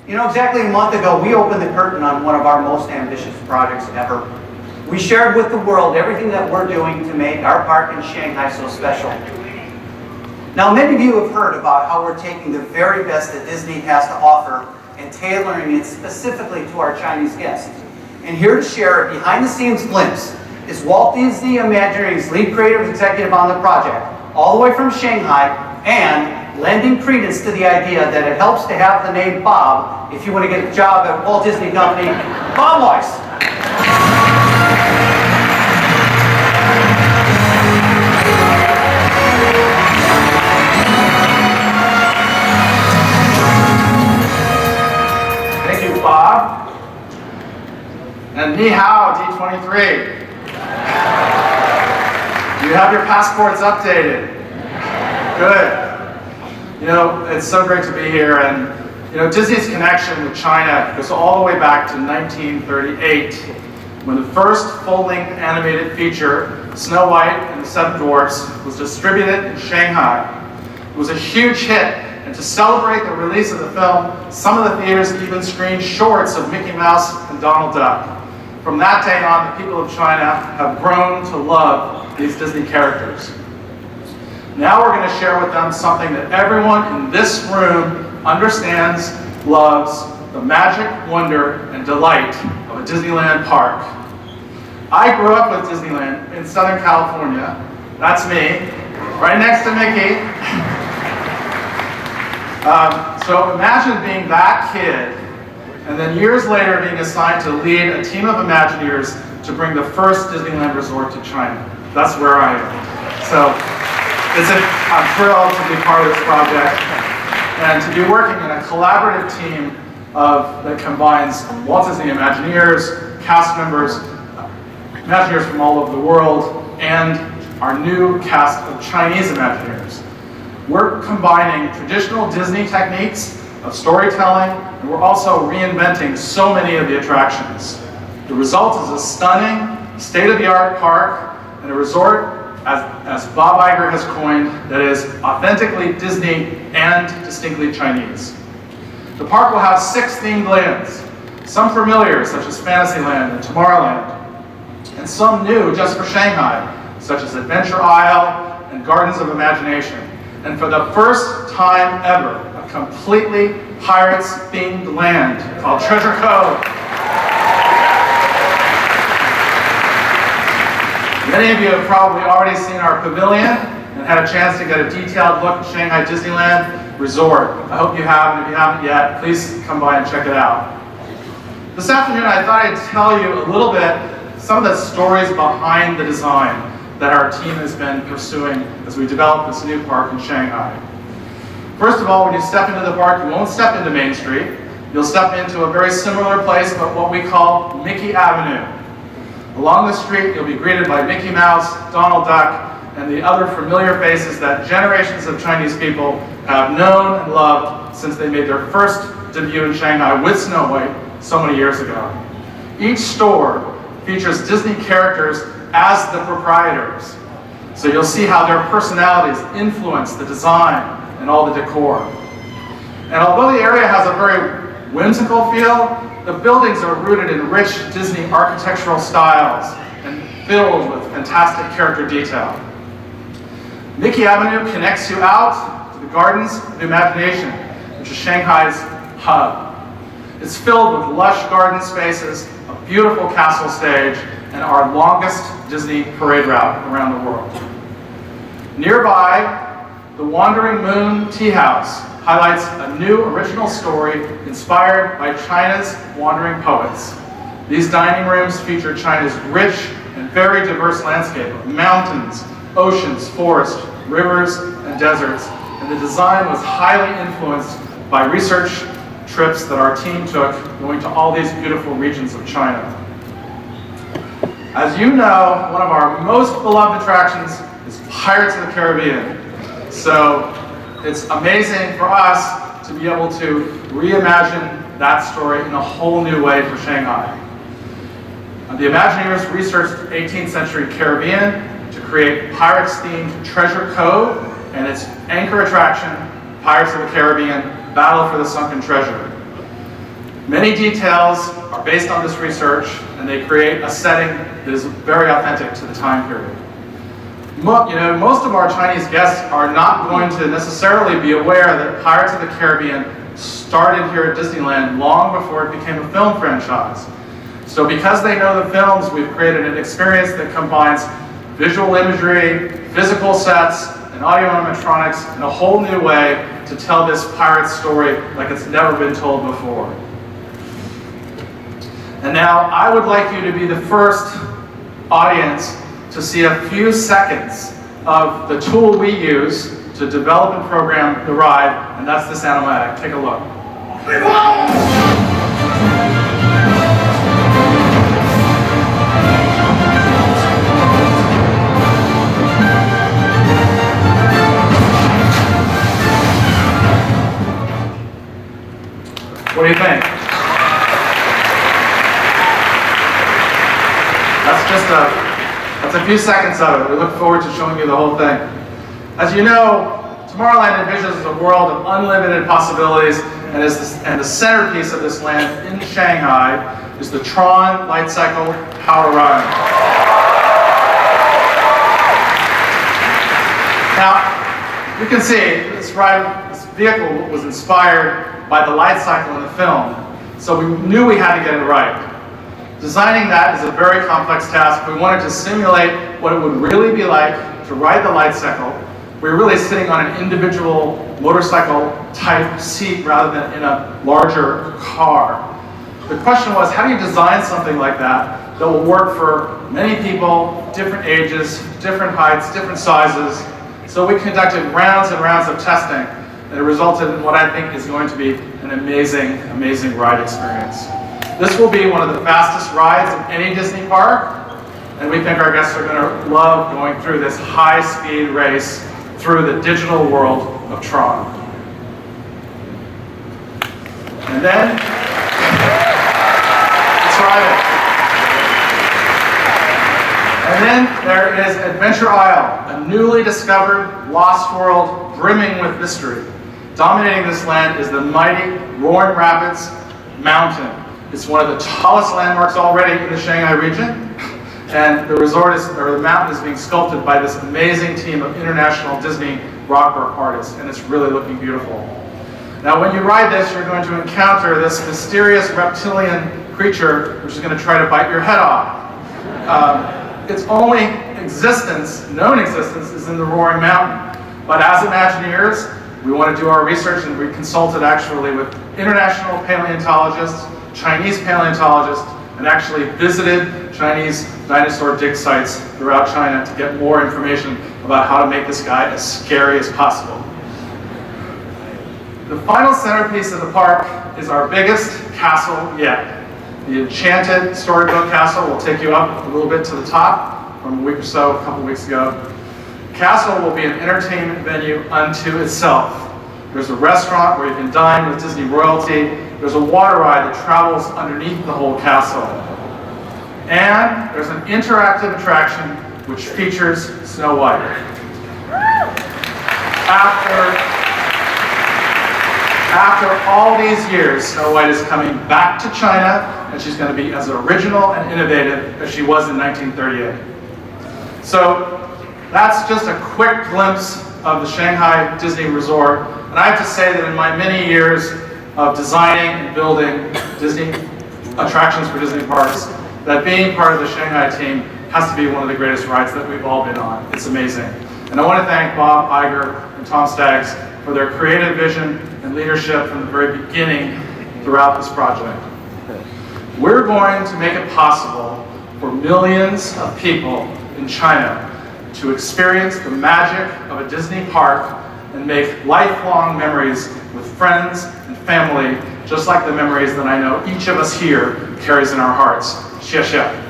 You know, exactly a month ago, we opened the curtain on one of our most ambitious projects ever. We shared with the world everything that we're doing to make our park in Shanghai so special. Now, many of you have heard about how we're taking the very best that Disney has to offer and tailoring it specifically to our Chinese guests. And here to share a behind-the-scenes glimpse is Walt Disney Imagineering's lead creative executive on the project, all the way from Shanghai, and lending credence to the idea that it helps to have the name Bob if you want to get a job at Walt Disney Company, Bob Weis. Thank you, Bob. And ni hao, D23. Do you have your passports updated? Good. You know, it's so great to be here, and you know, Disney's connection with China goes all the way back to 1938, when the first full-length animated feature, Snow White and the Seven Dwarfs, was distributed in Shanghai. It was a huge hit, and to celebrate the release of the film, some of the theaters even screened shorts of Mickey Mouse and Donald Duck. From that day on, the people of China have grown to love these Disney characters. Now we're going to share with them something that everyone in this room understands, loves, the magic, wonder, and delight of a Disneyland park. I grew up with Disneyland in Southern California. That's me, right next to Mickey. So imagine being that kid, and then years later being assigned to lead a team of Imagineers to bring the first Disneyland resort to China. That's where I am. So I'm thrilled to be part of this project and to be working in a collaborative team that combines Walt Disney Imagineers, cast members, Imagineers from all over the world, and our new cast of Chinese Imagineers. We're combining traditional Disney techniques of storytelling, and we're also reinventing so many of the attractions. The result is a stunning, state-of-the-art park and a resort, as Bob Iger has coined, that is authentically Disney and distinctly Chinese. The park will have 6 themed lands, some familiar, such as Fantasyland and Tomorrowland, and some new just for Shanghai, such as Adventure Isle and Gardens of Imagination. And for the first time ever, a completely Pirates-themed land called Treasure Cove. Many of you have probably already seen our pavilion and had a chance to get a detailed look at Shanghai Disneyland Resort. I hope you have, and if you haven't yet, please come by and check it out. This afternoon, I thought I'd tell you a little bit some of the stories behind the design that our team has been pursuing as we develop this new park in Shanghai. First of all, when you step into the park, you won't step into Main Street. You'll step into a very similar place, but what we call Mickey Avenue. Along the street, you'll be greeted by Mickey Mouse, Donald Duck, and the other familiar faces that generations of Chinese people have known and loved since they made their first debut in Shanghai with Snow White so many years ago. Each store features Disney characters as the proprietors, so you'll see how their personalities influence the design and all the decor. And although the area has a very whimsical feel, the buildings are rooted in rich Disney architectural styles and filled with fantastic character detail. Mickey Avenue connects you out to the Gardens of Imagination, which is Shanghai's hub. It's filled with lush garden spaces, a beautiful castle stage, and our longest Disney parade route around the world. Nearby, the Wandering Moon Tea House highlights a new original story inspired by China's wandering poets. These dining rooms feature China's rich and very diverse landscape of mountains, oceans, forests, rivers, and deserts, and the design was highly influenced by research trips that our team took going to all these beautiful regions of China. As you know, one of our most beloved attractions is Pirates of the Caribbean. So it's amazing for us to be able to reimagine that story in a whole new way for Shanghai. The Imagineers researched 18th century Caribbean to create Pirates-themed Treasure Cove and its anchor attraction, Pirates of the Caribbean, Battle for the Sunken Treasure. Many details are based on this research, and they create a setting that is very authentic to the time period. Most of our Chinese guests are not going to necessarily be aware that Pirates of the Caribbean started here at Disneyland long before it became a film franchise. So because they know the films, we've created an experience that combines visual imagery, physical sets, and audio animatronics in a whole new way to tell this pirate story like it's never been told before. And now I would like you to be the first audience to see a few seconds of the tool we use to develop and program the ride, and that's this animatic. Take a look. What do you think? That's a few seconds of it. We look forward to showing you the whole thing. As you know, Tomorrowland envisions a world of unlimited possibilities, and the centerpiece of this land in Shanghai is the Tron Lightcycle Power Run. Now, you can see this vehicle was inspired by the light cycle in the film, so we knew we had to get it right. Designing that is a very complex task. We wanted to simulate what it would really be like to ride the light cycle. We're really sitting on an individual motorcycle type seat rather than in a larger car. The question was, how do you design something like that that will work for many people, different ages, different heights, different sizes? So we conducted rounds and rounds of testing, and it resulted in what I think is going to be an amazing, amazing ride experience. This will be one of the fastest rides in any Disney park, and we think our guests are going to love going through this high-speed race through the digital world of Tron. And then, let's ride it. And then there is Adventure Isle, a newly discovered lost world brimming with mystery. Dominating this land is the mighty Roaring Rapids Mountain. It's one of the tallest landmarks already in the Shanghai region, and the mountain is being sculpted by this amazing team of international Disney rock art artists, and it's really looking beautiful. Now, when you ride this, you're going to encounter this mysterious reptilian creature, which is going to try to bite your head off. Its only known existence, is in the Roaring Mountain. But as Imagineers, we want to do our research, and we consulted actually with international paleontologists, Chinese paleontologists, and actually visited Chinese dinosaur dig sites throughout China to get more information about how to make this guy as scary as possible. The final centerpiece of the park is our biggest castle yet. The Enchanted Storybook Castle will take you up a little bit to the top from a week or so, a couple weeks ago. The castle will be an entertainment venue unto itself. There's a restaurant where you can dine with Disney royalty. There's a water ride that travels underneath the whole castle. And there's an interactive attraction which features Snow White. After all these years, Snow White is coming back to China, and she's going to be as original and innovative as she was in 1938. So that's just a quick glimpse of the Shanghai Disney Resort. And I have to say that in my many years of designing and building Disney attractions for Disney parks, that being part of the Shanghai team has to be one of the greatest rides that we've all been on. It's amazing. And I want to thank Bob Iger and Tom Staggs for their creative vision and leadership from the very beginning throughout this project. We're going to make it possible for millions of people in China to experience the magic of a Disney park and make lifelong memories with friends and family, just like the memories that I know each of us here carries in our hearts. Xie xie.